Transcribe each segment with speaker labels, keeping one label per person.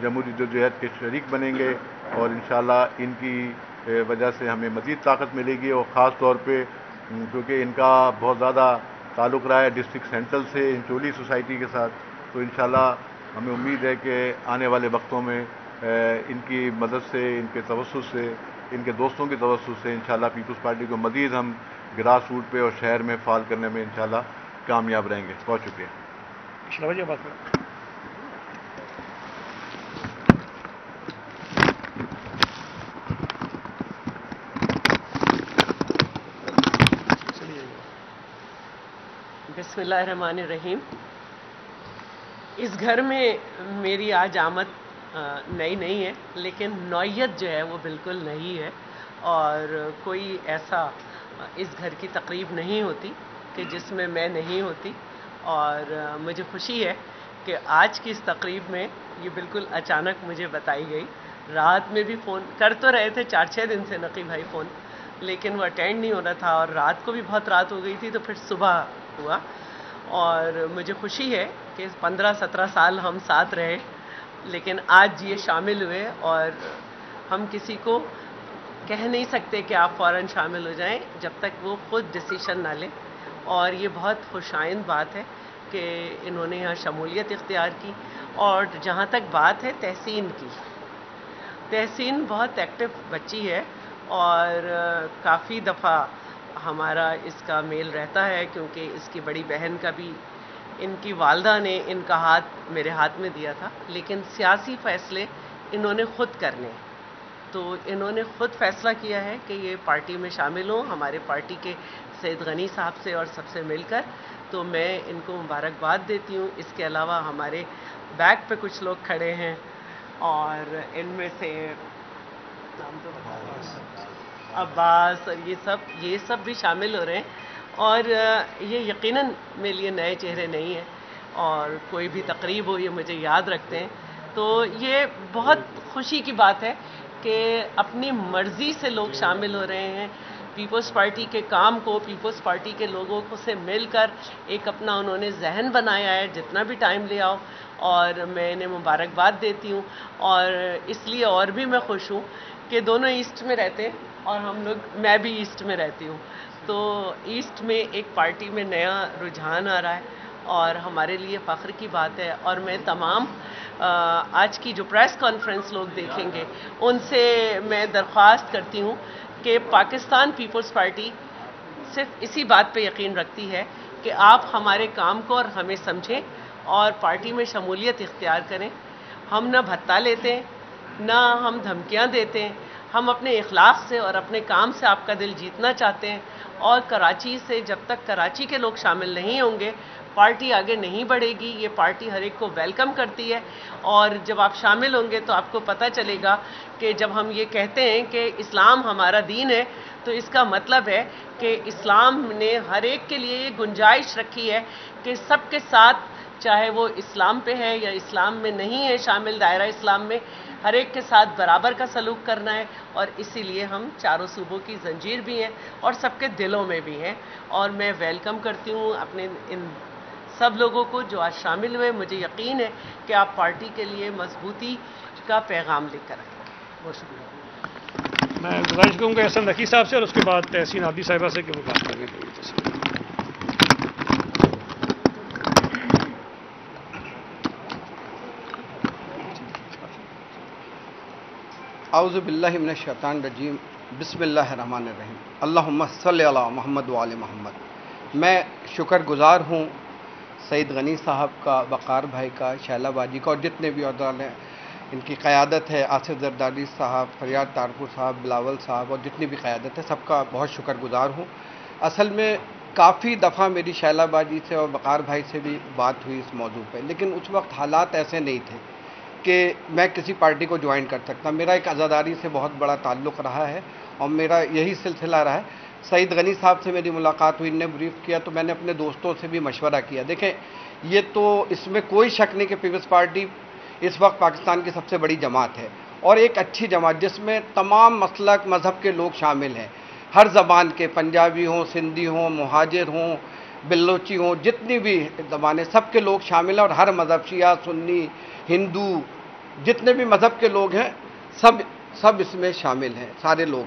Speaker 1: جمہوری جدوجہد کے شریک بنیں گے، اور انشاءاللہ ان کی وجہ سے ہمیں مزید طاقت ملے گی، اور خاص طور پہ کیونکہ ان کا بہت زیادہ تعلق رہا ہے ڈسٹرکٹ سینٹرل سے انچولی سوسائٹی کے ساتھ، تو انشاءاللہ ہمیں امید ہے کہ آنے والے وقتوں میں ان کی مدد سے، ان کے توسط سے، ان کے دوستوں کی توسط سے انشاءاللہ پیپلز پارٹی کو مزید ہم گراس روٹ پہ اور شہر میں فعال کرنے میں انشاءاللہ کامیاب رہیں گے۔ بہت شکریہ۔
Speaker 2: بسم اللہ الرحمن الرحیم۔ اس گھر میں میری آج آمد نئی نہیں ہے، لیکن نوعیت جو ہے وہ بالکل نئی ہے، اور کوئی ایسا اس گھر کی تقریب نہیں ہوتی کہ جس میں میں نہیں ہوتی، اور مجھے خوشی ہے کہ آج کی اس تقریب میں یہ بالکل اچانک مجھے بتائی گئی۔ رات میں بھی فون کر تو رہے تھے 4-6 دن سے نقی بھائی فون، لیکن وہ اٹینڈ نہیں ہو رہا تھا، اور رات کو بھی بہت رات ہو گئی تھی، تو پھر صبح ہوا۔ اور مجھے خوشی ہے کہ 15-17 سال ہم ساتھ رہے، لیکن آج یہ شامل ہوئے، اور ہم کسی کو کہہ نہیں سکتے کہ آپ فوراً شامل ہو جائیں جب تک وہ خود ڈیسیشن نہ لیں، اور یہ بہت خوشائند بات ہے کہ انہوں نے یہاں شمولیت اختیار کی۔ اور جہاں تک بات ہے تحسین کی، تحسین بہت ایکٹیو بچی ہے، اور کافی دفعہ ہمارا اس کا میل رہتا ہے، کیونکہ اس کی بڑی بہن کا بھی ان کی والدہ نے ان کا ہاتھ میرے ہاتھ میں دیا تھا، لیکن سیاسی فیصلے انہوں نے خود کرنے، تو انہوں نے خود فیصلہ کیا ہے کہ یہ پارٹی میں شامل ہوں، ہمارے پارٹی کے سید غنی صاحب سے اور سب سے مل کر، تو میں ان کو مبارکباد دیتی ہوں۔ اس کے علاوہ ہمارے بیک پہ کچھ لوگ کھڑے ہیں، اور ان میں سے عباس اور یہ سب بھی شامل ہو رہے ہیں، اور یہ یقیناً میرے لیے نئے چہرے نہیں ہیں، اور کوئی بھی تقریب ہو یہ مجھے یاد رکھتے ہیں، تو یہ بہت خوشی کی بات ہے کہ اپنی مرضی سے لوگ شامل ہو رہے ہیں پیپلز پارٹی کے کام کو، پیپلز پارٹی کے لوگوں کو سے مل کر ایک اپنا انہوں نے ذہن بنایا ہے، جتنا بھی ٹائم لے آؤ، اور میں انہیں مبارکباد دیتی ہوں۔ اور اس لیے اور بھی میں خوش ہوں کہ دونوں ایسٹ میں رہتے ہیں، اور میں بھی ایسٹ میں رہتی ہوں، تو ایسٹ میں ایک پارٹی میں نیا رجحان آ رہا ہے، اور ہمارے لیے فخر کی بات ہے۔ اور میں تمام آج کی جو پریس کانفرنس لوگ دیکھیں گے ان سے میں درخواست کرتی ہوں کہ پاکستان پیپلز پارٹی صرف اسی بات پہ یقین رکھتی ہے کہ آپ ہمارے کام کو اور ہمیں سمجھیں اور پارٹی میں شمولیت اختیار کریں۔ ہم نہ بھتہ لیتے ہیں، نہ ہم دھمکیاں دیتے ہیں، ہم اپنے اخلاق سے اور اپنے کام سے آپ کا دل جیتنا چاہتے ہیں، اور کراچی سے جب تک کراچی کے لوگ شامل نہیں ہوں گے پارٹی آگے نہیں بڑھے گی۔ یہ پارٹی ہر ایک کو ویلکم کرتی ہے، اور جب آپ شامل ہوں گے تو آپ کو پتہ چلے گا کہ جب ہم یہ کہتے ہیں کہ اسلام ہمارا دین ہے، تو اس کا مطلب ہے کہ اسلام نے ہر ایک کے لیے یہ گنجائش رکھی ہے کہ سب کے ساتھ، چاہے وہ اسلام پہ ہے یا اسلام میں نہیں ہے شامل، دائرہ اسلام میں، ہر ایک کے ساتھ برابر کا سلوک کرنا ہے، اور اسی لیے ہم چاروں صوبوں کی زنجیر بھی ہیں اور سب کے دلوں میں بھی ہیں۔ اور میں ویلکم کرتی ہوں اپنے ان سب لوگوں کو جو آج شامل ہوئے۔ مجھے یقین ہے کہ آپ پارٹی کے لیے مضبوطی کا پیغام لے کر آئیں گے۔
Speaker 3: بہت شکریہ۔ میں گزارش کروں گا احسن نقی صاحب سے، اور اس کے بعد تحسین عابدی صاحبہ سے کہ وہ بات کریں گے۔
Speaker 4: اعوذ باللہ من الشیطان الرجیم، بسم اللہ الرحمن الرحیم، اللہم صلی علی محمد وعلی محمد۔ میں شکر گزار ہوں سید غنی صاحب کا، وقار بھائی کا، شیلہ باجی کا، اور جتنے بھی عہدیدار ہیں ان کی قیادت ہے، آصف زرداری صاحب، فریاد تارپور صاحب، بلاول صاحب، اور جتنی بھی قیادت ہے سب کا بہت شکر گزار ہوں۔ اصل میں کافی دفعہ میری شیلہ باجی سے اور وقار بھائی سے بھی بات ہوئی اس موضوع پہ، لیکن اس وقت حالات ایسے نہیں تھے کہ میں کسی پارٹی کو جوائن کر سکتا۔ میرا ایک عزاداری سے بہت بڑا تعلق رہا ہے، اور میرا یہی سلسلہ رہا ہے۔ سعید غنی صاحب سے میری ملاقات ہوئی، انہیں بریف کیا، تو میں نے اپنے دوستوں سے بھی مشورہ کیا۔ دیکھیں، یہ تو اس میں کوئی شک نہیں کہ پیپلز پارٹی اس وقت پاکستان کی سب سے بڑی جماعت ہے، اور ایک اچھی جماعت جس میں تمام مسلک مذہب کے لوگ شامل ہیں، ہر زبان کے، پنجابی ہوں، سندھی ہوں، مہاجر ہوں، بلوچی ہوں، جتنی بھی زبانیں، سب کے لوگ شامل ہیں، اور ہر مذہب، شیعہ، سنی، ہندو، جتنے بھی مذہب کے لوگ ہیں سب اس میں شامل ہیں، سارے لوگ.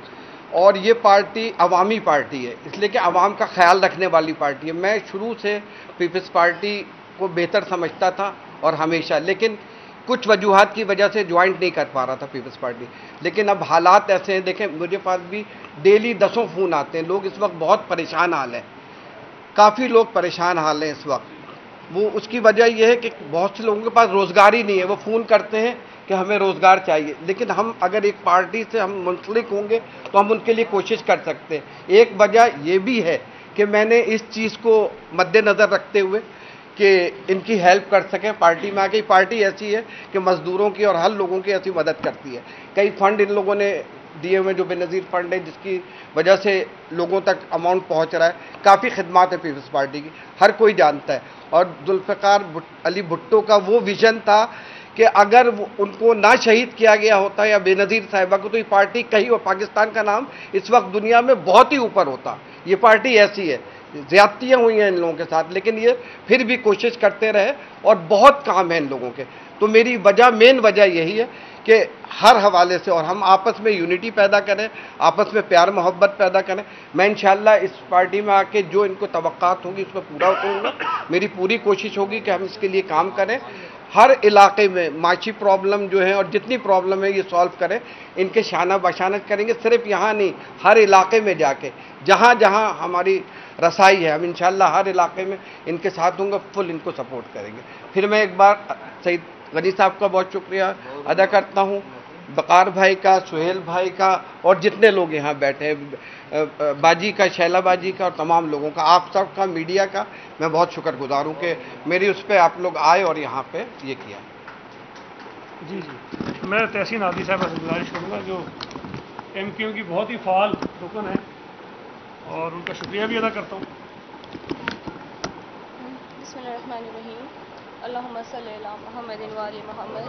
Speaker 4: اور یہ پارٹی عوامی پارٹی ہے، اس لیے کہ عوام کا خیال رکھنے والی پارٹی ہے. میں شروع سے پیپلز پارٹی کو بہتر سمجھتا تھا اور ہمیشہ، لیکن کچھ وجوہات کی وجہ سے جوائنٹ نہیں کر پا رہا تھا پیپلز پارٹی. لیکن اب حالات ایسے ہیں، دیکھیں مجھے پاس بھی ڈیلی 10 فون آتے ہیں. لوگ اس وقت بہت پریشان حال ہیں، کافی لوگ پریشان حال ہیں اس وقت. وہ اس کی وجہ یہ ہے کہ بہت سے لوگوں کے پاس روزگار ہی نہیں ہے. وہ فون کرتے ہیں کہ ہمیں روزگار چاہیے، لیکن ہم اگر ایک پارٹی سے ہم منسلک ہوں گے تو ہم ان کے لیے کوشش کر سکتے ہیں. ایک وجہ یہ بھی ہے کہ میں نے اس چیز کو مد نظر رکھتے ہوئے کہ ان کی ہیلپ کر سکیں پارٹی میں آ کے. پارٹی ایسی ہے کہ مزدوروں کی اور ہر لوگوں کی ایسی مدد کرتی ہے. کئی فنڈ ان لوگوں نے دیے ہوئے جو بے نظیر فنڈ ہے، جس کی وجہ سے لوگوں تک اماؤنٹ پہنچ رہا ہے. کافی خدمات ہے پیپلز پارٹی کی، ہر کوئی جانتا ہے. اور ذوالفقار علی بھٹو کا وہ ویژن تھا کہ اگر ان کو نہ شہید کیا گیا ہوتا یا بے نظیر صاحبہ کو تو یہ پارٹی کہیں اور پاکستان کا نام اس وقت دنیا میں بہت ہی اوپر ہوتا. یہ پارٹی ایسی ہے، زیادتیاں ہوئی ہیں ان لوگوں کے ساتھ، لیکن یہ پھر بھی کوشش کرتے رہے اور بہت کام ہے ان لوگوں کے. تو میری مین وجہ یہی ہے کہ ہر حوالے سے اور ہم آپس میں یونٹی پیدا کریں، آپس میں پیار محبت پیدا کریں. میں انشاءاللہ اس پارٹی میں آ کے جو ان کو توقعات ہوں گی اس میں پورا کروں گا. میری پوری کوشش ہوگی کہ ہم اس کے لیے کام کریں، ہر علاقے میں معاشی پرابلم جو ہیں اور جتنی پرابلم ہے یہ سالو کریں. ان کے شانہ بشانت کریں گے، صرف یہاں نہیں، ہر علاقے میں جا کے جہاں جہاں ہماری رسائی ہے ہم انشاءاللہ ہر علاقے میں ان کے ساتھ ہوں گے، فل ان کو سپورٹ کریں گے. پھر میں ایک بار سعید غنی صاحب کا بہت شکریہ ادا کرتا ہوں، وقار بھائی کا، سہیل بھائی کا، اور جتنے لوگ یہاں بیٹھے ہیں، باجی کا، شیلا باجی کا، اور تمام لوگوں کا، آپ سب کا، میڈیا کا میں بہت شکر گزار ہوں کہ میری اس پہ آپ لوگ آئے اور یہاں پہ یہ کیا.
Speaker 3: جی میں تحسین عادی صاحب سے گزارش کروں گا جو ایم کیو کی بہت ہی فعال رکن ہیں اور ان کا شکریہ بھی ادا کرتا ہوں.
Speaker 5: بسم اللہ الرحمن الرحیم. اللہم صلی علی محمد و آل محمد.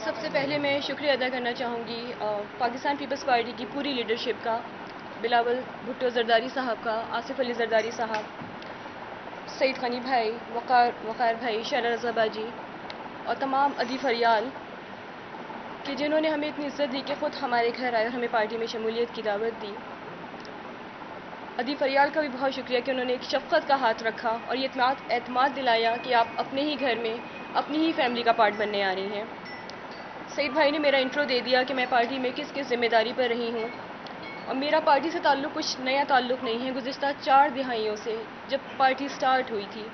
Speaker 5: سب سے پہلے میں شکریہ ادا کرنا چاہوں گی پاکستان پیپلز پارٹی کی پوری لیڈرشپ کا، بلاول بھٹو زرداری صاحب کا، آصف علی زرداری صاحب، سعید غنی بھائی، وقار بھائی، شیلا رضا باجی اور تمام عدی فریال کہ جنہوں نے ہمیں اتنی عزت دی کہ خود ہمارے گھر آئے اور ہمیں پارٹی میں شمولیت کی دعوت دی. عدی فریال کا بھی بہت شکریہ کہ انہوں نے ایک شفقت کا ہاتھ رکھا اور یہ اعتماد دلایا کہ آپ اپنے ہی گھر میں اپنی ہی فیملی کا پارٹ بننے آ رہی ہیں. سعید بھائی نے میرا انٹرو دے دیا کہ میں پارٹی میں کس کس ذمہ داری پر رہی ہوں، اور میرا پارٹی سے تعلق کچھ نیا تعلق نہیں ہے. گزشتہ 4 دہائیوں سے جب پارٹی سٹارٹ ہوئی تھی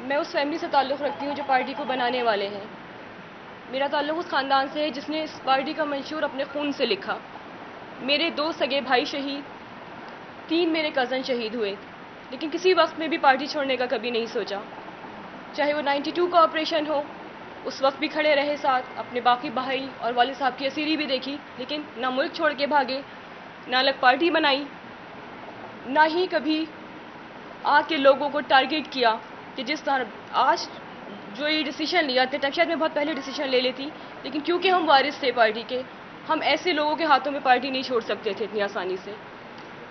Speaker 5: میں اس فیملی سے تعلق رکھتی ہوں جو پارٹی کو بنانے والے ہیں. میرا تعلق اس خاندان سے ہے جس نے اس پارٹی کا منشور اپنے خون سے لکھا. میرے 2 سگے بھائی شہید، 3 میرے کزن شہید ہوئے، لیکن کسی وقت میں بھی پارٹی چھوڑنے کا کبھی نہیں سوچا. چاہے وہ 92 کا آپریشن ہو، اس وقت بھی کھڑے رہے ساتھ، اپنے باقی بھائی اور والد صاحب کی اسیری بھی دیکھی، لیکن نہ ملک چھوڑ کے بھاگے، نہ الگ پارٹی بنائی، نہ ہی کبھی آ کے لوگوں کو ٹارگٹ کیا کہ جس طرح آج جو یہ ڈیسیشن لیا تھا. شاید میں بہت پہلے ڈیسیشن لے لیتی، لیکن کیونکہ ہم وارث تھے پارٹی کے، ہم ایسے لوگوں کے ہاتھوں میں پارٹی نہیں چھوڑ سکتے تھے اتنی آسانی سے.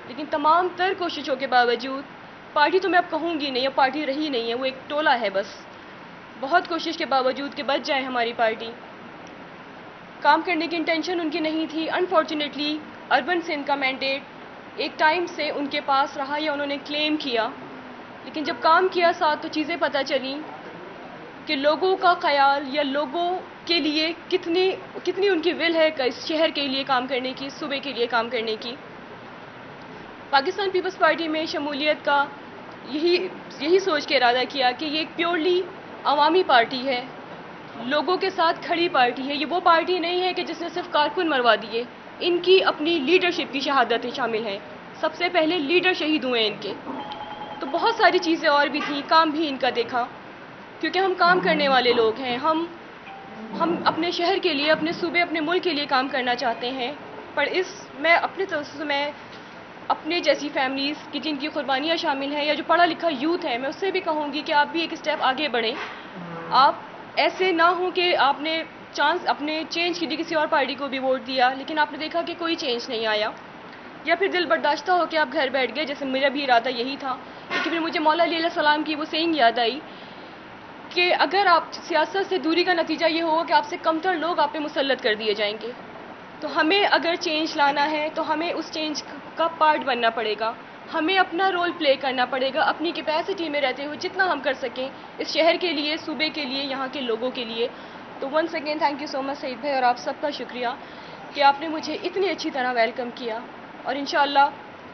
Speaker 5: لیکن تمام تر کوششوں کے باوجود پارٹی تو میں اب کہوں گی نہیں، اب پارٹی رہی نہیں ہے، وہ ایک ٹولہ ہے بس. بہت کوشش کے باوجود کہ بچ جائے ہماری پارٹی، کام کرنے کی انٹینشن ان کی نہیں تھی. انفارچونیٹلی اربن سندھ کا مینڈیٹ ایک ٹائم سے ان کے پاس رہا یا انہوں نے کلیم کیا، لیکن جب کام کیا ساتھ تو چیزیں پتہ چلیں کہ لوگوں کا خیال یا لوگوں کے لیے کتنی ان کی ول ہے اس شہر کے لیے کام کرنے کی، صوبے کے لیے کام کرنے کی. پاکستان پیپلز پارٹی میں شمولیت کا یہی سوچ کے ارادہ کیا کہ یہ ایک پیورلی عوامی پارٹی ہے، لوگوں کے ساتھ کھڑی پارٹی ہے. یہ وہ پارٹی نہیں ہے کہ جس نے صرف کارکن مروا دیے، ان کی اپنی لیڈرشپ کی شہادتیں شامل ہیں. سب سے پہلے لیڈر شہید ہوئے ان کے. تو بہت ساری چیزیں اور بھی تھیں، کام بھی ان کا دیکھا، کیونکہ ہم کام کرنے والے لوگ ہیں. ہم اپنے شہر کے لیے، اپنے صوبے، اپنے ملک کے لیے کام کرنا چاہتے ہیں. پر میں اپنے طرف سے میں اپنے جیسی فیملیز کی جن کی قربانیاں شامل ہیں یا جو پڑھا لکھا یوتھ ہے، میں اس سے بھی کہوں گی کہ آپ بھی ایک اسٹیپ آگے بڑھیں. آپ ایسے نہ ہوں کہ آپ نے چانس اپنے چینج کی دی، کسی اور پارٹی کو بھی ووٹ دیا، لیکن آپ نے دیکھا کہ کوئی چینج نہیں آیا، یا پھر دل برداشتہ ہو کے آپ گھر بیٹھ گئے، جیسے میرا بھی ارادہ یہی تھا. لیکن پھر مجھے مولا علیہ السلام کی وہ سینگ یاد آئی کہ اگر آپ سیاست سے دوری کا نتیجہ یہ ہوگا کہ آپ سے کمتر لوگ آپ پہ مسلط کر دیے جائیں گے. تو ہمیں اگر چینج لانا ہے تو ہمیں اس چینج کا پارٹ بننا پڑے گا، ہمیں اپنا رول پلے کرنا پڑے گا اپنی کیپیسٹی میں رہتے ہوئے، جتنا ہم کر سکیں اس شہر کے لیے، صوبے کے لیے، یہاں کے لوگوں کے لیے. تو once again thank you so much Saeed بھائی، اور آپ سب کا شکریہ کہ آپ نے مجھے اتنی اچھی طرح ویلکم کیا، اور انشاءاللہ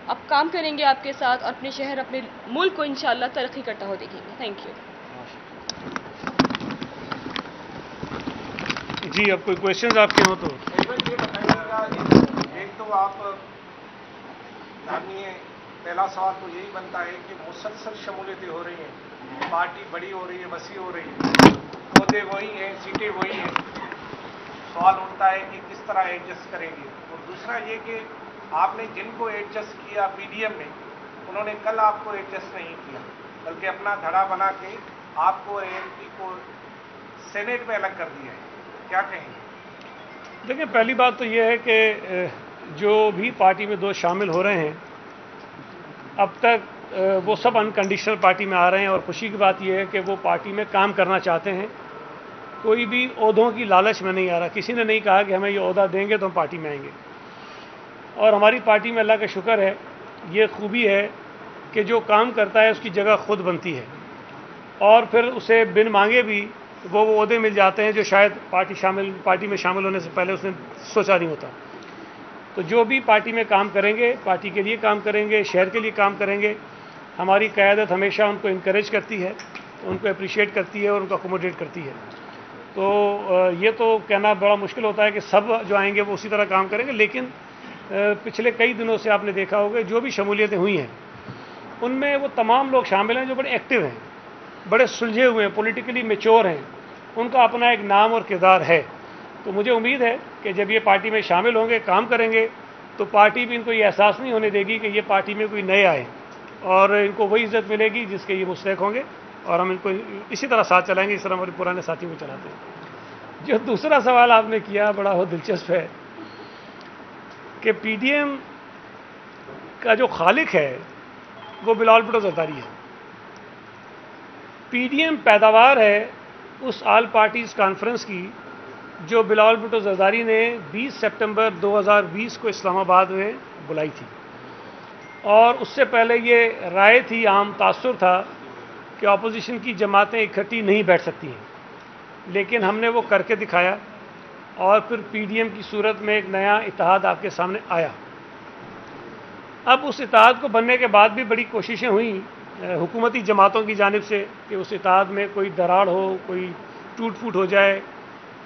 Speaker 5: اب کام کریں گے آپ کے ساتھ، اور اپنے شہر، اپنے ملک کو انشاءاللہ ترقی کرتا ہو دیکھیں گے. Thank you.
Speaker 3: جی اب کوئی کوشچنز آپ کے ہوں تو.
Speaker 6: یہ بتائیے گا، ایک تو آپ جانیے، پہلا سوال تو یہی بنتا ہے کہ مسلسل شمولیتیں ہو رہی ہیں، پارٹی بڑی ہو رہی ہے، وسیع ہو رہی ہے، عہدے وہی ہیں، سیٹیں وہی ہیں. سوال اٹھتا ہے کہ کس طرح ایڈجسٹ کریں گے. اور دوسرا یہ کہ آپ نے جن کو ایڈجسٹ کیا پی ڈی ایم میں، انہوں نے کل آپ کو ایڈجسٹ نہیں کیا، بلکہ اپنا دھڑا بنا کے آپ کو اے ایم پی کو سینیٹ میں الگ کر دیا ہے. کیا کہیں گے؟
Speaker 3: دیکھیں، پہلی بات تو یہ ہے کہ جو بھی پارٹی میں دوست شامل ہو رہے ہیں اب تک وہ سب انکنڈیشنل پارٹی میں آ رہے ہیں، اور خوشی کی بات یہ ہے کہ وہ پارٹی میں کام کرنا چاہتے ہیں. کوئی بھی عہدوں کی لالچ میں نہیں آ رہا. کسی نے نہیں کہا کہ ہمیں یہ عہدہ دیں گے تو ہم پارٹی میں آئیں گے. اور ہماری پارٹی میں اللہ کا شکر ہے، یہ خوبی ہے کہ جو کام کرتا ہے اس کی جگہ خود بنتی ہے، اور پھر اسے بن مانگے بھی وہ عہدے مل جاتے ہیں جو شاید پارٹی میں شامل ہونے سے پہلے اس نے سوچا نہیں ہوتا. تو جو بھی پارٹی میں کام کریں گے، پارٹی کے لیے کام کریں گے، شہر کے لیے کام کریں گے، ہماری قیادت ہمیشہ ان کو انکریج کرتی ہے، ان کو اپریشیٹ کرتی ہے اور ان کو اکوموڈیٹ کرتی ہے. تو یہ تو کہنا بڑا مشکل ہوتا ہے کہ سب جو آئیں گے وہ اسی طرح کام کریں گے، لیکن پچھلے کئی دنوں سے آپ نے دیکھا ہوگا جو بھی شمولیتیں ہوئی ہیں ان میں وہ تمام لوگ شامل ہیں جو بڑے ایکٹیو ہیں، بڑے سلجھے ہوئے ہیں، پولیٹیکلی میچور ہیں، ان کا اپنا ایک نام اور کردار ہے. تو مجھے امید ہے کہ جب یہ پارٹی میں شامل ہوں گے، کام کریں گے، تو پارٹی بھی ان کو یہ احساس نہیں ہونے دے گی کہ یہ پارٹی میں کوئی نئے آئے، اور ان کو وہی عزت ملے گی جس کے یہ مستحق ہوں گے، اور ہم ان کو اسی طرح ساتھ چلائیں گے جس طرح ہمارے پرانے ساتھیوں کو چلاتے ہیں. جو دوسرا سوال آپ نے کیا بڑا وہ دلچسپ ہے کہ پی ڈی ایم کا جو خالق ہے وہ بلال بھٹو زرداری ہے. پی ڈی ایم پیداوار ہے اس آل پارٹیز کانفرنس کی جو بلال بھٹو زرداری نے 20 سپٹمبر 2020 کو اسلام آباد میں بلائی تھی. اور اس سے پہلے یہ رائے تھی، عام تاثر تھا کہ اپوزیشن کی جماعتیں اکٹھی نہیں بیٹھ سکتی ہیں، لیکن ہم نے وہ کر کے دکھایا، اور پھر پی ڈی ایم کی صورت میں ایک نیا اتحاد آپ کے سامنے آیا. اب اس اتحاد کو بننے کے بعد بھی بڑی کوششیں ہوئیں حکومتی جماعتوں کی جانب سے کہ اس اتحاد میں کوئی دراڑ ہو، کوئی ٹوٹ پھوٹ ہو جائے،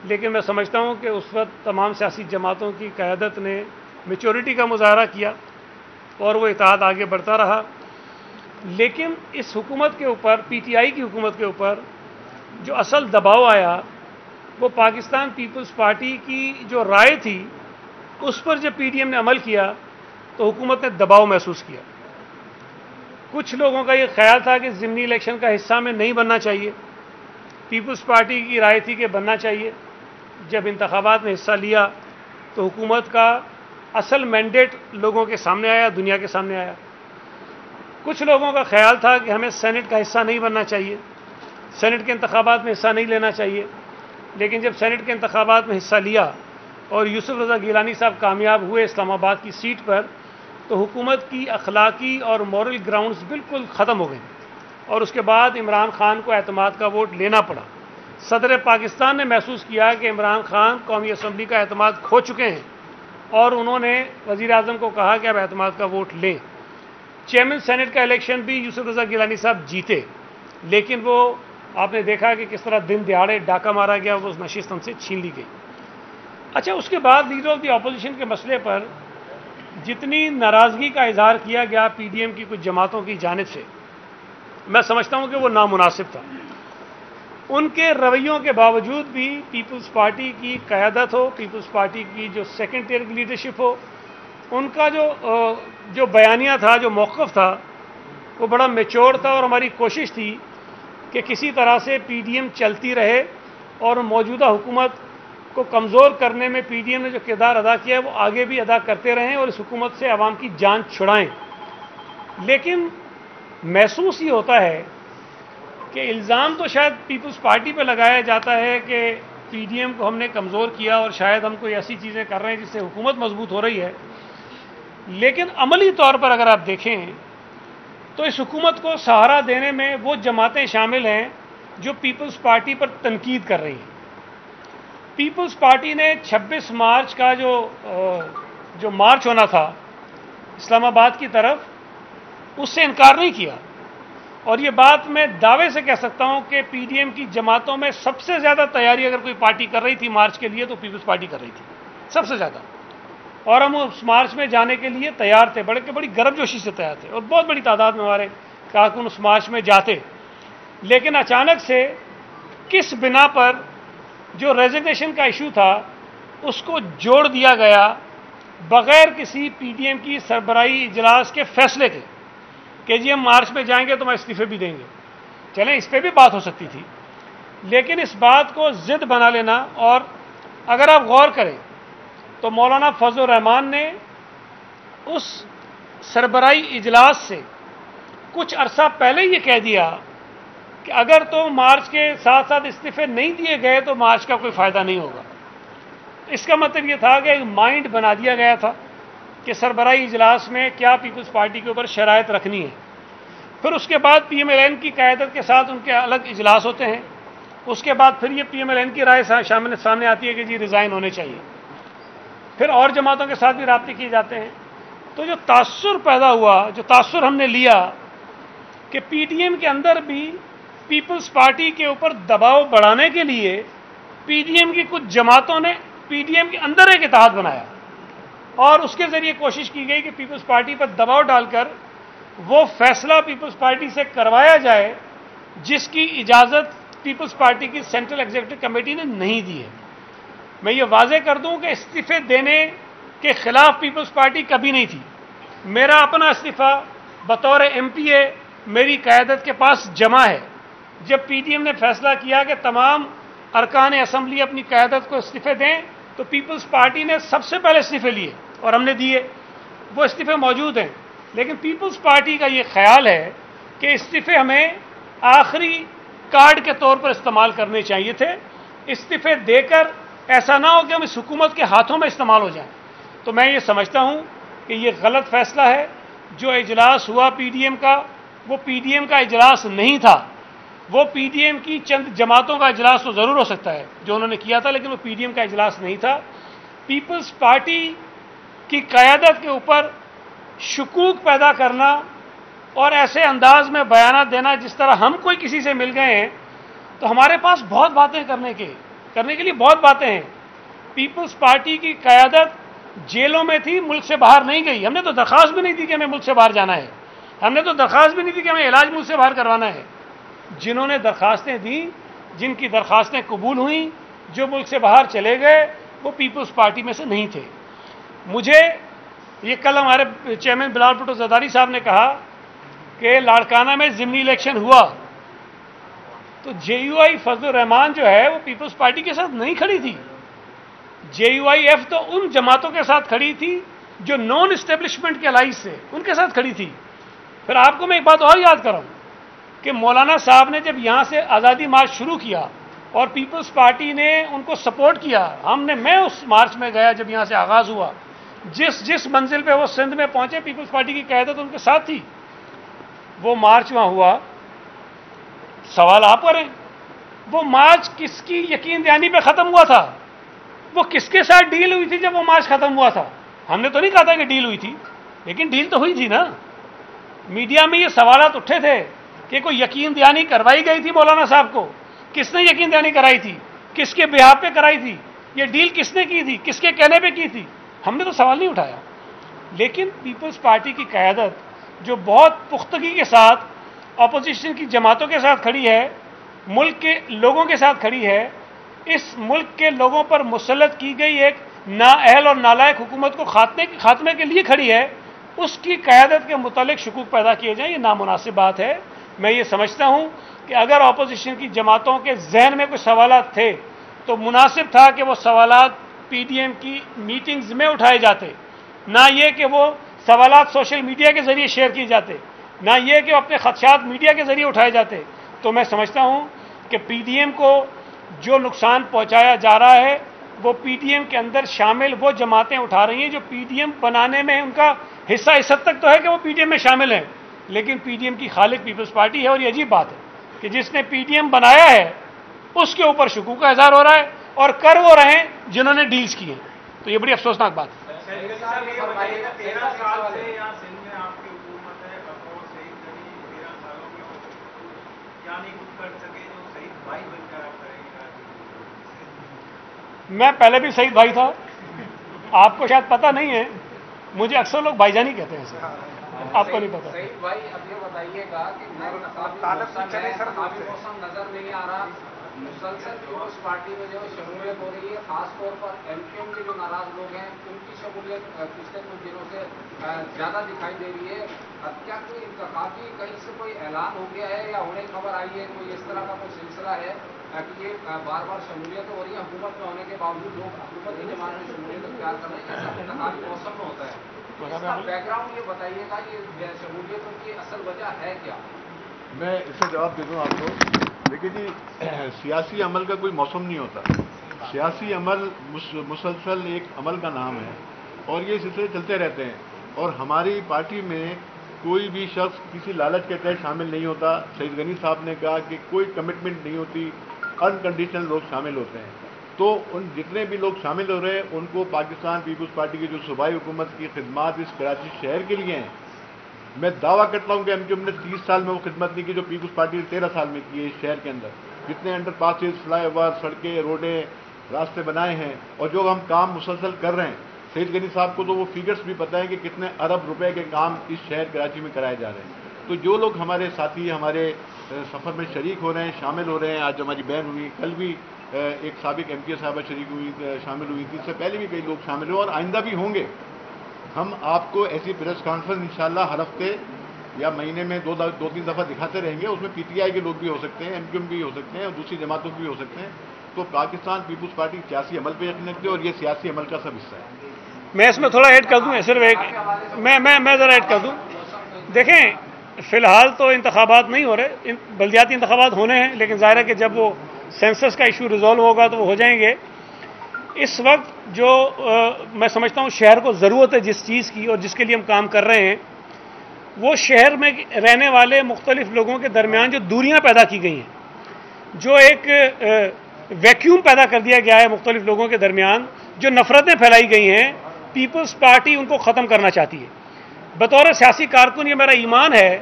Speaker 3: لیکن میں سمجھتا ہوں کہ اس وقت تمام سیاسی جماعتوں کی قیادت نے میچورٹی کا مظاہرہ کیا اور وہ اتحاد آگے بڑھتا رہا. لیکن اس حکومت کے اوپر، پی ٹی آئی کی حکومت کے اوپر جو اصل دباؤ آیا وہ پاکستان پیپلز پارٹی کی جو رائے تھی اس پر جب پی ڈی ایم نے عمل کیا تو حکومت نے دباؤ محسوس کیا. کچھ لوگوں کا یہ خیال تھا کہ ضمنی الیکشن کا حصہ میں نہیں بننا چاہیے، پیپلز پارٹی کی رائے تھی کہ بننا چاہیے. جب انتخابات میں حصہ لیا تو حکومت کا اصل مینڈیٹ لوگوں کے سامنے آیا، دنیا کے سامنے آیا. کچھ لوگوں کا خیال تھا کہ ہمیں سینٹ کا حصہ نہیں بننا چاہیے، سینٹ کے انتخابات میں حصہ نہیں لینا چاہیے. لیکن جب سینٹ کے انتخابات میں حصہ لیا اور یوسف رضا گیلانی صاحب کامیاب ہوئے اسلام آباد کی سیٹ پر، تو حکومت کی اخلاقی اور مورل گراؤنڈز بالکل ختم ہو گئے، اور اس کے بعد عمران خان کو اعتماد کا ووٹ لینا پڑا. صدر پاکستان نے محسوس کیا کہ عمران خان قومی اسمبلی کا اعتماد کھو چکے ہیں، اور انہوں نے وزیر اعظم کو کہا کہ اب اعتماد کا ووٹ لیں. چیئرمین سینٹ کا الیکشن بھی یوسف رضا گیلانی صاحب جیتے، لیکن وہ آپ نے دیکھا کہ کس طرح دن دہاڑے ڈاکہ مارا گیا، وہ نشست ان سے چھین لی گئی. اچھا، اس کے بعد لیڈر آف دی اپوزیشن کے مسئلے پر جتنی ناراضگی کا اظہار کیا گیا پی ڈی ایم کی کچھ جماعتوں کی جانب سے، میں سمجھتا ہوں کہ وہ نامناسب تھا. ان کے رویوں کے باوجود بھی پیپلز پارٹی کی قیادت ہو، پیپلز پارٹی کی جو سیکنڈ ٹیئر کی لیڈرشپ ہو، ان کا جو بیانیہ تھا، جو موقف تھا، وہ بڑا میچور تھا. اور ہماری کوشش تھی کہ کسی طرح سے پی ڈی ایم چلتی رہے اور موجودہ حکومت کو کمزور کرنے میں پی ڈی ایم نے جو کردار ادا کیا ہے وہ آگے بھی ادا کرتے رہیں اور اس حکومت سے عوام کی جان چھڑائیں. لیکن محسوس یہ ہوتا ہے کہ الزام تو شاید پیپلز پارٹی پہ لگایا جاتا ہے کہ پی ڈی ایم کو ہم نے کمزور کیا اور شاید ہم کوئی ایسی چیزیں کر رہے ہیں جس سے حکومت مضبوط ہو رہی ہے. لیکن عملی طور پر اگر آپ دیکھیں تو اس حکومت کو سہارا دینے میں وہ جماعتیں شامل ہیں جو پیپلز پارٹی پر تنقید کر رہی ہیں. پیپلز پارٹی نے 26 مارچ کا جو مارچ ہونا تھا اسلام آباد کی طرف اس سے انکار نہیں کیا. اور یہ بات میں دعوے سے کہہ سکتا ہوں کہ پی ڈی ایم کی جماعتوں میں سب سے زیادہ تیاری اگر کوئی پارٹی کر رہی تھی مارچ کے لیے تو پیپلز پارٹی کر رہی تھی سب سے زیادہ. اور ہم اس مارچ میں جانے کے لیے تیار تھے, بڑی گرم جوشی سے تیار تھے اور بہت بڑی تعداد میں ہمارے کارکن اس مارچ میں جاتے. لیکن اچانک سے کس بنا پر جو ریزگنیشن کا ایشو تھا اس کو جوڑ دیا گیا بغیر کسی پی ڈی ایم کی سربراہی اجلاس کے فیصلے کے کہ جی ہم مارچ میں جائیں گے تو ہم استعفے بھی دیں گے. چلیں اس پہ بھی بات ہو سکتی تھی, لیکن اس بات کو ضد بنا لینا. اور اگر آپ غور کریں تو مولانا فضل الرحمان نے اس سربراہی اجلاس سے کچھ عرصہ پہلے یہ کہہ دیا کہ اگر تو مارچ کے ساتھ ساتھ استعفے نہیں دیے گئے تو مارچ کا کوئی فائدہ نہیں ہوگا. اس کا مطلب یہ تھا کہ ایک مائنڈ بنا دیا گیا تھا کہ سربراہی اجلاس میں کیا پیپلز پارٹی کے اوپر شرائط رکھنی ہے. پھر اس کے بعد پی ایم ایل این کی قیادت کے ساتھ ان کے الگ اجلاس ہوتے ہیں. اس کے بعد پھر یہ پی ایم ایل این کی رائے سامنے آتی ہے کہ جی ریزائن ہونے چاہیے. پھر اور جماعتوں کے ساتھ بھی رابطے کیے جاتے ہیں. تو جو تاثر پیدا ہوا, جو تاثر ہم نے لیا کہ پی ڈی ایم کے اندر بھی پیپلز پارٹی کے اوپر دباؤ بڑھانے کے لیے پی ڈی ایم کی کچھ جماعتوں نے پی ڈی ایم کے اندر ایک اتحاد بنایا اور اس کے ذریعے کوشش کی گئی کہ پیپلز پارٹی پر دباؤ ڈال کر وہ فیصلہ پیپلز پارٹی سے کروایا جائے جس کی اجازت پیپلز پارٹی کی سینٹرل ایگزیکٹو کمیٹی نے نہیں دی ہے. میں یہ واضح کر دوں کہ استعفے دینے کے خلاف پیپلز پارٹی کبھی نہیں تھی. میرا اپنا استعفیٰ بطور ایم پی اے میری قیادت کے پاس جمع ہے. جب پی ڈی ایم نے فیصلہ کیا کہ تمام ارکان اسمبلی اپنی قیادت کو استعفے دیں تو پیپلز پارٹی نے سب سے پہلے استعفے لیے اور ہم نے دیے. وہ استعفے موجود ہیں, لیکن پیپلز پارٹی کا یہ خیال ہے کہ استعفے ہمیں آخری کارڈ کے طور پر استعمال کرنے چاہیے تھے. استعفے دے کر ایسا نہ ہو کہ ہم اس حکومت کے ہاتھوں میں استعمال ہو جائیں. تو میں یہ سمجھتا ہوں کہ یہ غلط فیصلہ ہے. جو اجلاس ہوا پی ڈی ایم کا وہ پی ڈی ایم کا اجلاس نہیں تھا. وہ پی ڈی ایم کی چند جماعتوں کا اجلاس تو ضرور ہو سکتا ہے جو انہوں نے کیا تھا, لیکن وہ پی ڈی ایم کا اجلاس نہیں تھا. پیپلز پارٹی کی قیادت کے اوپر شکوک پیدا کرنا اور ایسے انداز میں بیانات دینا جس طرح ہم کوئی کسی سے مل گئے ہیں تو ہمارے پاس بہت باتیں کرنے کے لیے بہت باتیں ہیں. پیپلز پارٹی کی قیادت جیلوں میں تھی, ملک سے باہر نہیں گئی. ہم نے تو درخواست بھی نہیں دی کہ ہمیں ملک سے باہر جانا ہے. ہم نے تو درخواست بھی نہیں دی کہ ہمیں علاج ملک سے باہر کروانا ہے. جنہوں نے درخواستیں دیں, جن کی درخواستیں قبول ہوئیں, جو ملک سے باہر چلے گئے وہ پیپلز پارٹی میں سے نہیں تھے. مجھے یہ کل ہمارے چیئرمین بلال بھٹو زرداری صاحب نے کہا کہ لاڑکانہ میں ضمنی الیکشن ہوا تو جے یو آئی فضل الرحمان جو ہے وہ پیپلز پارٹی کے ساتھ نہیں کھڑی تھی. جے یو آئی ایف تو ان جماعتوں کے ساتھ کھڑی تھی جو نان اسٹیبلشمنٹ کے الائنس سے ان کے ساتھ کھڑی تھی. پھر آپ کو میں ایک بات اور یاد کراؤں کہ مولانا صاحب نے جب یہاں سے آزادی مارچ شروع کیا اور پیپلز پارٹی نے ان کو سپورٹ کیا, میں اس مارچ میں گیا جب یہاں سے آغاز ہوا. جس منزل پہ وہ سندھ میں پہنچے پیپلز پارٹی کی قیادت ان کے ساتھ تھی. وہ مارچ وہاں ہوا. سوال آپ کریں وہ مارچ کس کی یقین دہانی پہ ختم ہوا تھا؟ وہ کس کے ساتھ ڈیل ہوئی تھی جب وہ مارچ ختم ہوا تھا؟ ہم نے تو نہیں کہا تھا کہ ڈیل ہوئی تھی, لیکن ڈیل تو ہوئی تھی نا. میڈیا میں یہ سوالات اٹھے تھے کہ کوئی یقین دہانی کروائی گئی تھی مولانا صاحب کو. کس نے یقین دہانی کرائی تھی؟ کس کے بہاف پہ کرائی تھی؟ یہ ڈیل کس نے کی تھی؟ کس کے کہنے پہ کی تھی؟ ہم نے تو سوال نہیں اٹھایا. لیکن پیپلز پارٹی کی قیادت جو بہت پختگی کے ساتھ اپوزیشن کی جماعتوں کے ساتھ کھڑی ہے, ملک کے لوگوں کے ساتھ کھڑی ہے, اس ملک کے لوگوں پر مسلط کی گئی ایک نااہل اور نالائق حکومت کو خاتمے کے لیے کھڑی ہے, اس کی قیادت کے متعلق شکوک پیدا کیے جائیں, یہ نامناسب بات ہے. میں یہ سمجھتا ہوں کہ اگر اپوزیشن کی جماعتوں کے ذہن میں کچھ سوالات تھے تو مناسب تھا کہ وہ سوالات PDM کی میٹنگز میں اٹھائے جاتے، نہ یہ کہ وہ سوالات سوشل میڈیا کے ذریعے شیئر کیے جاتے، نہ یہ کہ وہ اپنے خدشات میڈیا کے ذریعے اٹھائے جاتے. تو میں سمجھتا ہوں کہ PDM کو جو نقصان پہنچایا جا رہا ہے وہ PDM کے اندر شامل وہ جماعتیں اٹھا رہی ہیں جو PDM بنانے میں ان کا حصہ اس حد تک تو ہے کہ وہ PDM میں شامل ہیں، لیکن PDM کی خالق پیپلز پارٹی ہے. اور یہ عجیب بات ہے کہ جس نے PDM بنایا ہے اس کے اوپر شکوک کا اظہار ہو رہا ہے اور کر وہ رہے ہیں جنہوں نے ڈیلز کی ہیں. تو یہ بڑی افسوسناک بات ہے.
Speaker 6: 13 سال سے یہاں سندھ میں آپ کی حکومت ہے، بطور شہید غنی 13 سالوں میں کیا نہیں کچھ کر سکے جو شہید بھائی بن کر آپ کریں گے؟
Speaker 3: میں پہلے بھی شہید بھائی تھا، آپ کو شاید پتہ نہیں ہے، مجھے اکثر لوگ بھائی جانی کہتے ہیں سر، آپ کو نہیں پتا.
Speaker 4: سعید بھائی اب یہ بتائیے گا کہ موسم نظر نہیں آ رہا، مسلسل پیپلز پارٹی میں جو شمولیت ہو رہی ہے، خاص طور پر MQM کے جو ناراض لوگ ہیں ان کی شمولیت پچھلے کچھ دنوں سے زیادہ دکھائی دے رہی ہے. اب کیا کوئی انتخابی کہیں سے کوئی اعلان ہو گیا ہے یا انہیں خبر آئی ہے، کوئی اس طرح کا کوئی سلسلہ ہے کہ یہ بار بار شمولیت ہو رہی ہے، حکومت میں ہونے کے باوجود لوگ حکومت کی جماعت میں شمولیت اختیار کر رہے ہیں، ایسا انتخابی موسم میں ہوتا ہے؟ اس کا بیک گراؤنڈ یہ بتائیے گا، یہ شمولیتوں کی اصل وجہ ہے کیا؟
Speaker 1: میں اس سے جواب دے دوں آپ کو. دیکھیے جی، سیاسی عمل کا کوئی موسم نہیں ہوتا. سیاسی عمل مسلسل ایک عمل کا نام ہے اور یہ سلسلے چلتے رہتے ہیں. اور ہماری پارٹی میں کوئی بھی شخص کسی لالچ کے تحت شامل نہیں ہوتا. سعید غنی صاحب نے کہا کہ کوئی کمٹمنٹ نہیں ہوتی، انکنڈیشنل لوگ شامل ہوتے ہیں. تو ان جتنے بھی لوگ شامل ہو رہے ہیں ان کو پاکستان پیپلز پارٹی کی جو صوبائی حکومت کی خدمات اس کراچی شہر کے لیے ہیں، میں دعویٰ کرتا ہوں کہ MQM نے 30 سال میں وہ خدمت نہیں کی جو پیپلز پارٹی نے 13 سال میں کی ہے. اس شہر کے اندر جتنے انڈر پاسز، فلائی اوور، سڑکیں، روڈیں، راستے بنائے ہیں اور جو ہم کام مسلسل کر رہے ہیں، سعید غنی صاحب کو تو وہ فگرز بھی پتہ ہے کہ کتنے ارب روپے کے کام اس شہر کراچی میں کرائے جا رہے ہیں. تو جو لوگ ہمارے ساتھی ہمارے سفر میں شریک ہو رہے ہیں، شامل ہو رہے ہیں، آج ہماری بہن ہوئی، کل بھی ایک سابق MPA صاحبہ شامل ہوئی تھی، اس سے پہلے بھی کئی لوگ شامل ہوئے اور آئندہ بھی ہوں گے. ہم آپ کو ایسی پریس کانفرنس انشاءاللہ ہر ہفتے یا مہینے میں دو تین دفعہ دکھاتے رہیں گے. اس میں PTI کے لوگ بھی ہو سکتے ہیں، MQM بھی ہو سکتے ہیں اور دوسری جماعتوں بھی ہو سکتے ہیں. تو پاکستان پیپلز پارٹی سیاسی عمل پہ یقین رکھتے ہیں اور یہ سیاسی عمل کا سب حصہ ہے.
Speaker 3: میں اس میں تھوڑا ایڈ کر دوں، صرف ایک میں ذرا ایڈ کر دوں. دیکھیں، فی الحال تو انتخابات نہیں ہو رہے، بلدیاتی انتخابات ہونے ہیں، لیکن ظاہر ہے کہ جب وہ سینسس کا ایشو ریزالو ہوگا تو وہ ہو جائیں گے. اس وقت جو میں سمجھتا ہوں شہر کو ضرورت ہے جس چیز کی اور جس کے لیے ہم کام کر رہے ہیں، وہ شہر میں رہنے والے مختلف لوگوں کے درمیان جو دوریاں پیدا کی گئی ہیں، جو ایک ویکیوم پیدا کر دیا گیا ہے مختلف لوگوں کے درمیان، جو نفرتیں پھیلائی گئی ہیں، پیپلز پارٹی ان کو ختم کرنا چاہتی ہے. بطور سیاسی کارکن یہ میرا ایمان ہے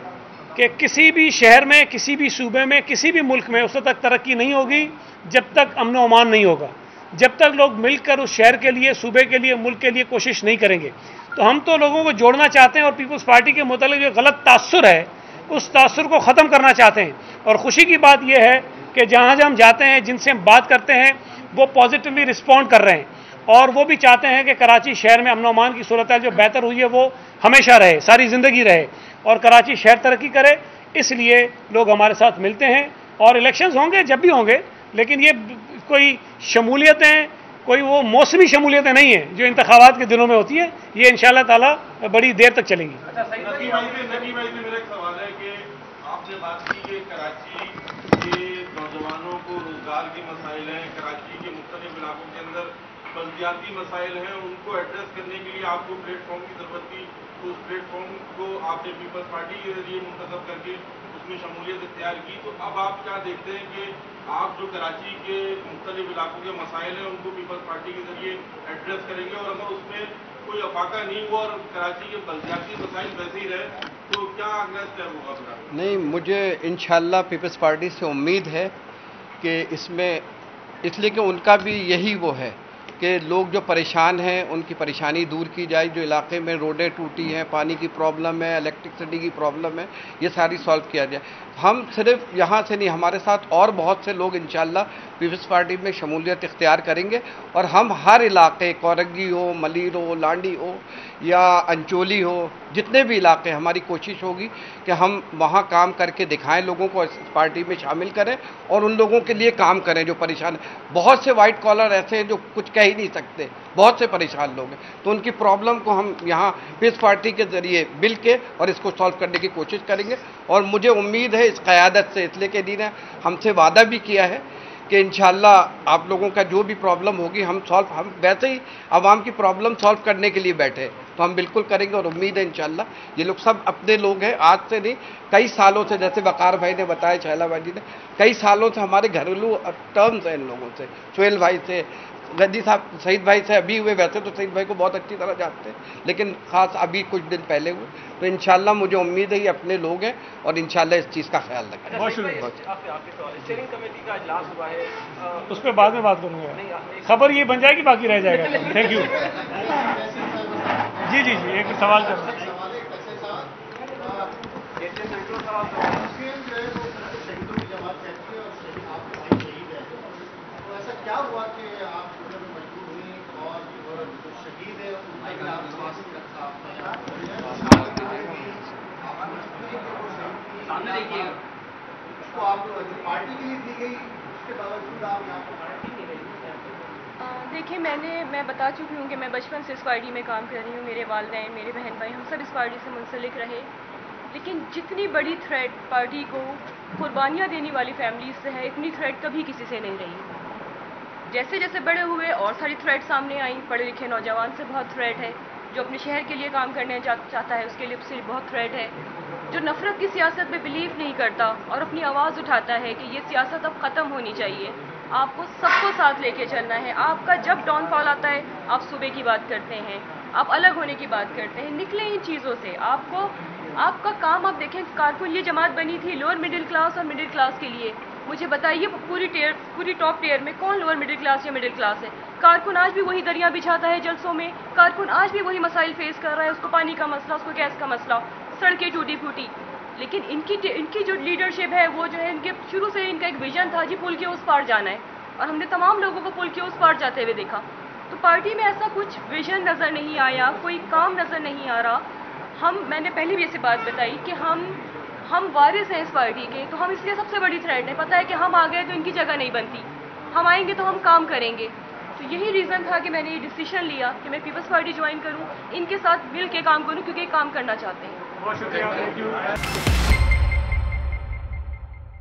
Speaker 3: کہ کسی بھی شہر میں، کسی بھی صوبے میں، کسی بھی ملک میں اس وقت تک ترقی نہیں ہوگی جب تک امن و امان نہیں ہوگا، جب تک لوگ مل کر اس شہر کے لیے، صوبے کے لیے، ملک کے لیے کوشش نہیں کریں گے. تو ہم تو لوگوں کو جوڑنا چاہتے ہیں اور پیپلز پارٹی کے متعلق جو غلط تاثر ہے اس تاثر کو ختم کرنا چاہتے ہیں. اور خوشی کی بات یہ ہے کہ جہاں ہم جاتے ہیں، جن سے ہم بات کرتے ہیں، وہ پازیٹیولی رسپونڈ کر رہے ہیں اور وہ بھی چاہتے ہیں کہ کراچی شہر میں امن و امان کی صورتحال جو بہتر ہوئی ہے وہ ہمیشہ رہے، ساری زندگی رہے اور کراچی شہر ترقی کرے. اس لیے لوگ ہمارے ساتھ ملتے ہیں اور الیکشنز ہوں گے جب بھی ہوں گے، لیکن یہ کوئی شمولیتیں، کوئی وہ موسمی شمولیتیں نہیں ہیں جو انتخابات کے دنوں میں ہوتی ہیں. یہ انشاءاللہ تعالی بڑی دیر تک چلیں گی.
Speaker 7: نقی بھائی سے میرا ایک سوال ہے کہ آپ نے بات کی کہ کراچی کے نوجوانوں کو روزگار کے مسائل ہیں، کراچی کے مختلف علاقوں کے اندر بلدیاتی مسائل ہیں، ان کو ایڈریس کرنے کے لیے آپ کو پلیٹ فارم کی ضرورت تھی. تو اس پلیٹ فارم کو آپ نے پیپلز پارٹی کے ذریعے منتخب کر کے اس میں شمولیت اختیار کی. تو اب آپ کیا دیکھتے ہیں کہ آپ جو کراچی کے مختلف علاقوں کے مسائل ہیں ان کو پیپلز پارٹی کے ذریعے ایڈریس کریں گے، اور اگر اس میں کوئی افاقہ نہیں ہوا اور کراچی کے بلدیاتی مسائل ویسے ہی رہے تو کیا اگلا اسٹیپ ہوگا؟
Speaker 4: نہیں، مجھے انشاءاللہ پیپلز پارٹی سے امید ہے کہ اس میں، اس لیے کہ ان کا بھی یہی وہ ہے کہ لوگ جو پریشان ہیں ان کی پریشانی دور کی جائے، جو علاقے میں روڈیں ٹوٹی ہیں، پانی کی پرابلم ہے، الیکٹرسٹی کی پرابلم ہے، یہ ساری سالو کیا جائے۔ ہم صرف یہاں سے نہیں، ہمارے ساتھ اور بہت سے لوگ انشاءاللہ پیپلز پارٹی میں شمولیت اختیار کریں گے، اور ہم ہر علاقے، کورنگی ہو، ملیر ہو، لانڈی ہو یا انچولی ہو، جتنے بھی علاقے، ہماری کوشش ہوگی کہ ہم وہاں کام کر کے دکھائیں، لوگوں کو اس پارٹی میں شامل کریں اور ان لوگوں کے لیے کام کریں جو پریشان ہیں۔ بہت سے وائٹ کالر ایسے ہیں جو کچھ کہہ ہی نہیں سکتے، بہت سے پریشان لوگ ہیں، تو ان کی پرابلم کو ہم یہاں پیپلز پارٹی کے ذریعے مل کے اور اس کو سالو کرنے کی کوشش کریں گے۔ اور مجھے امید ہے اس قیادت سے، اس لیے کہ انہوں نے ہم سے وعدہ بھی کیا ہے کہ انشاءاللہ آپ لوگوں کا جو بھی پرابلم ہوگی ہم ویسے ہی عوام کی پرابلم سالو کرنے کے لیے بیٹھے، تو ہم بالکل کریں گے، اور امید ہے انشاءاللہ یہ لوگ سب اپنے لوگ ہیں، آج سے نہیں کئی سالوں سے، جیسے وقار بھائی نے بتایا، شہلا بھائی جی نے، کئی سالوں سے ہمارے گھریلو ٹرمز ہیں ان لوگوں سے، سہیل بھائی سے، غنی صاحب، سعید بھائی سے ابھی ہوئے، ویسے تو سعید بھائی کو بہت اچھی طرح جانتے ہیں لیکن خاص ابھی کچھ دن پہلے ہوئے، تو انشاءاللہ مجھے امید ہے یہ اپنے لوگ ہیں اور انشاءاللہ اس چیز کا خیال رکھیں۔
Speaker 3: بہت شکریہ۔
Speaker 8: اسٹیئرنگ کمیٹی کا اجلاس ہوا ہے،
Speaker 3: اس پہ بعد میں بات کروں گا، خبر یہ بن جائے گی، باقی رہ جائے گا۔ Thank you. جی ایک سوال کر رہا ہوں۔
Speaker 9: کیا ہوا کہ آپ مجبور ہوئی اور جو شہید ہے ان کا آپ اس کو آپ پارٹی کے لیے دی گئی، اس کے باوجود آپ یہاں پر
Speaker 5: دیکھیے میں بتا چکی ہوں کہ میں بچپن سے اس پارٹی میں کام کر رہی ہوں، میرے والدین، میرے بہن بھائی، ہم سب اس پارٹی سے منسلک رہے، لیکن جتنی بڑی تھریٹ پارٹی کو قربانیاں دینے والی فیملیز سے ہے، اتنی تھریٹ کبھی کسی سے نہیں رہی۔ جیسے جیسے بڑے ہوئے اور ساری تھریٹ سامنے آئیں، پڑھے لکھے نوجوان سے بہت تھریٹ ہے، جو اپنے شہر کے لیے کام کرنے چاہتا ہے اس کے لیے سے بہت تھریٹ ہے، جو نفرت کی سیاست میں بلیو نہیں کرتا اور اپنی آواز اٹھاتا ہے کہ یہ سیاست اب ختم ہونی چاہیے، آپ کو سب کو ساتھ لے کے چلنا ہے، آپ کا جب ڈاؤن فال آتا ہے آپ صوبے کی بات کرتے ہیں، آپ الگ ہونے کی بات کرتے ہیں، نکلیں ان چیزوں سے۔ آپ کا کام، آپ دیکھیں کارکن یہ جماعت بنی تھی لوور مڈل کلاس اور مڈل کلاس کے لیے، مجھے بتائیے پوری ٹاپ ٹیئر میں کون لوور مڈل کلاس یا مڈل کلاس ہے؟ کارکن آج بھی وہی دریا بچھاتا ہے جلسوں میں، کارکن آج بھی وہی مسائل فیس کر رہا ہے، اس کو پانی کا مسئلہ، اس کو گیس کا مسئلہ، سڑکیں ٹوٹی پھوٹی، لیکن ان کی جو لیڈرشپ ہے وہ جو ہے، ان کے شروع سے ان کا ایک ویژن تھا جی پل کے اس پار جانا ہے، اور ہم نے تمام لوگوں کو پل کے اس پار جاتے ہوئے دیکھا، تو پارٹی میں ایسا کچھ ویژن نظر نہیں آیا، کوئی کام نظر نہیں آ رہا۔ میں نے پہلے بھی ایسی بات بتائی کہ ہم وارث ہیں اس پارٹی کے، تو ہم اس لیے سب سے بڑی تھریٹ ہے، پتہ ہے کہ ہم آ گئے تو ان کی جگہ نہیں بنتی، ہم آئیں گے تو ہم کام کریں گے، تو یہی ریزن تھا کہ میں نے یہ ڈیسیشن لیا کہ میں پیپلز پارٹی جوائن کروں، ان کے ساتھ مل کے کام کروں، کیونکہ یہ کام کرنا چاہتے ہیں۔
Speaker 3: بہت شکریہ۔